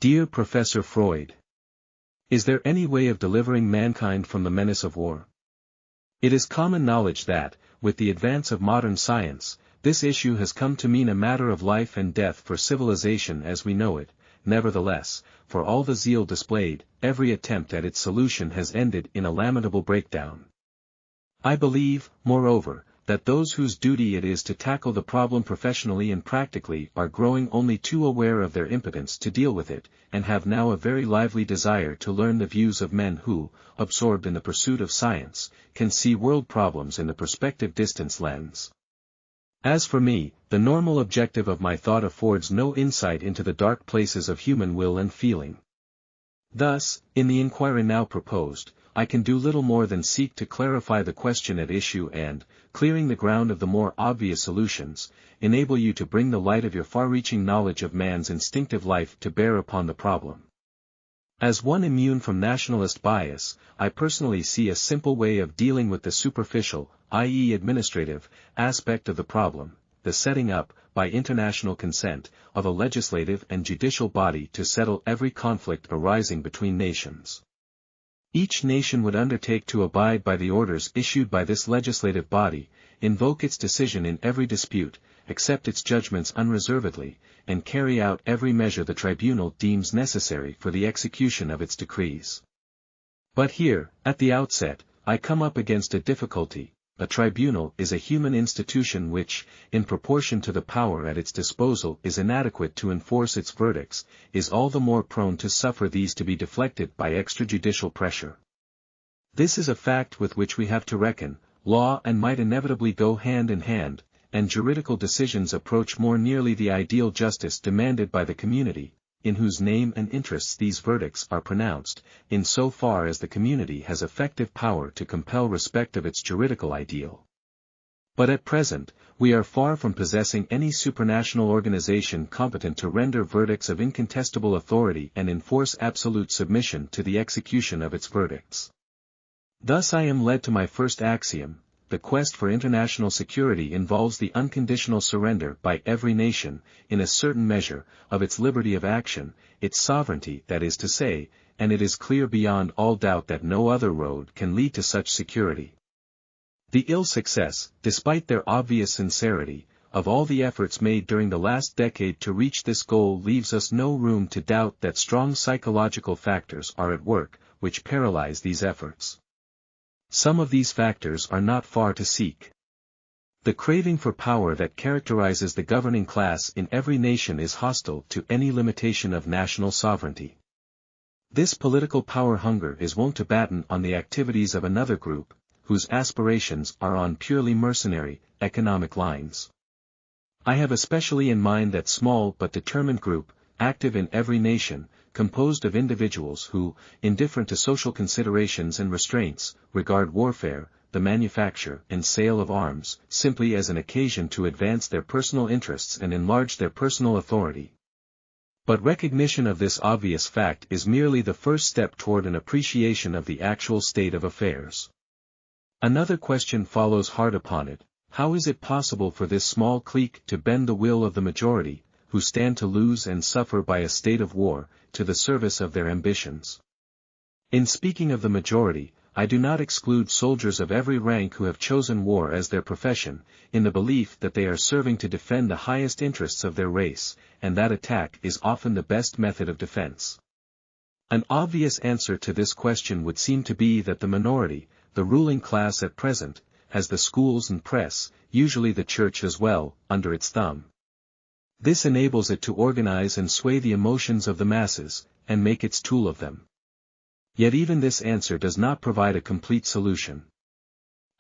Dear Professor Freud, is there any way of delivering mankind from the menace of war? It is common knowledge that, with the advance of modern science, this issue has come to mean a matter of life and death for civilization as we know it. Nevertheless, for all the zeal displayed, every attempt at its solution has ended in a lamentable breakdown. I believe, moreover, that those whose duty it is to tackle the problem professionally and practically are growing only too aware of their impotence to deal with it, and have now a very lively desire to learn the views of men who, absorbed in the pursuit of science, can see world problems in the perspective distance lens. As for me, the normal objective of my thought affords no insight into the dark places of human will and feeling. Thus, in the inquiry now proposed, I can do little more than seek to clarify the question at issue and, clearing the ground of the more obvious solutions, enable you to bring the light of your far-reaching knowledge of man's instinctive life to bear upon the problem. As one immune from nationalist bias, I personally see a simple way of dealing with the superficial, i.e. administrative, aspect of the problem, the setting up, by international consent, of a legislative and judicial body to settle every conflict arising between nations. Each nation would undertake to abide by the orders issued by this legislative body, invoke its decision in every dispute, accept its judgments unreservedly, and carry out every measure the tribunal deems necessary for the execution of its decrees. But here, at the outset, I come up against a difficulty. A tribunal is a human institution which, in proportion to the power at its disposal is inadequate to enforce its verdicts, is all the more prone to suffer these to be deflected by extrajudicial pressure. This is a fact with which we have to reckon. Law and might inevitably go hand in hand, and juridical decisions approach more nearly the ideal justice demanded by the community, in whose name and interests these verdicts are pronounced, in so far as the community has effective power to compel respect of its juridical ideal. But at present, we are far from possessing any supranational organization competent to render verdicts of incontestable authority and enforce absolute submission to the execution of its verdicts. Thus I am led to my first axiom: the quest for international security involves the unconditional surrender by every nation, in a certain measure, of its liberty of action, its sovereignty that is to say, and it is clear beyond all doubt that no other road can lead to such security. The ill success, despite their obvious sincerity, of all the efforts made during the last decade to reach this goal leaves us no room to doubt that strong psychological factors are at work, which paralyze these efforts. Some of these factors are not far to seek. The craving for power that characterizes the governing class in every nation is hostile to any limitation of national sovereignty. This political power hunger is wont to batten on the activities of another group, whose aspirations are on purely mercenary, economic lines. I have especially in mind that small but determined group, active in every nation, composed of individuals who, indifferent to social considerations and restraints, regard warfare, the manufacture and sale of arms, simply as an occasion to advance their personal interests and enlarge their personal authority. But recognition of this obvious fact is merely the first step toward an appreciation of the actual state of affairs. Another question follows hard upon it: how is it possible for this small clique to bend the will of the majority, who stand to lose and suffer by a state of war, to the service of their ambitions? In speaking of the majority, I do not exclude soldiers of every rank who have chosen war as their profession, in the belief that they are serving to defend the highest interests of their race, and that attack is often the best method of defense. An obvious answer to this question would seem to be that the minority, the ruling class at present, has the schools and press, usually the church as well, under its thumb. This enables it to organize and sway the emotions of the masses, and make its tool of them. Yet even this answer does not provide a complete solution.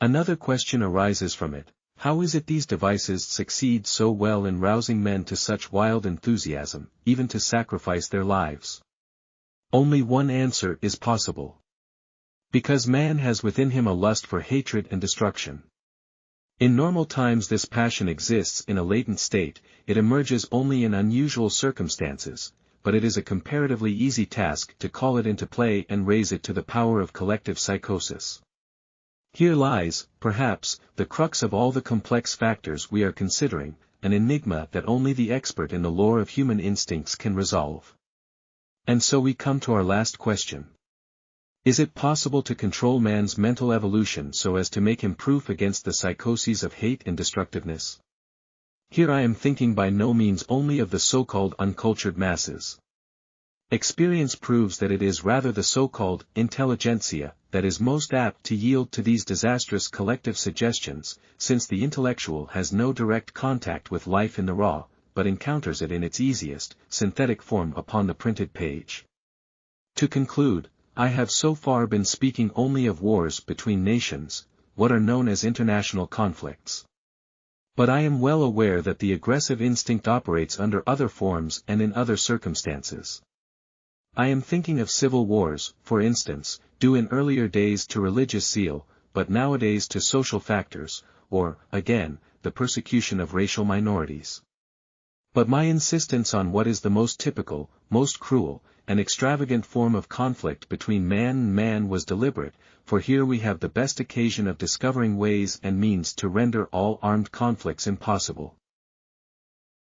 Another question arises from it: how is it these devices succeed so well in rousing men to such wild enthusiasm, even to sacrifice their lives? Only one answer is possible. Because man has within him a lust for hatred and destruction. In normal times this passion exists in a latent state, it emerges only in unusual circumstances, but it is a comparatively easy task to call it into play and raise it to the power of collective psychosis. Here lies, perhaps, the crux of all the complex factors we are considering, an enigma that only the expert in the lore of human instincts can resolve. And so we come to our last question. Is it possible to control man's mental evolution so as to make him proof against the psychoses of hate and destructiveness? Here I am thinking by no means only of the so-called uncultured masses. Experience proves that it is rather the so-called intelligentsia that is most apt to yield to these disastrous collective suggestions, since the intellectual has no direct contact with life in the raw, but encounters it in its easiest, synthetic form upon the printed page. To conclude, I have so far been speaking only of wars between nations, what are known as international conflicts. But I am well aware that the aggressive instinct operates under other forms and in other circumstances. I am thinking of civil wars, for instance, due in earlier days to religious zeal, but nowadays to social factors, or, again, the persecution of racial minorities. But my insistence on what is the most typical, most cruel, and extravagant form of conflict between man and man was deliberate, for here we have the best occasion of discovering ways and means to render all armed conflicts impossible.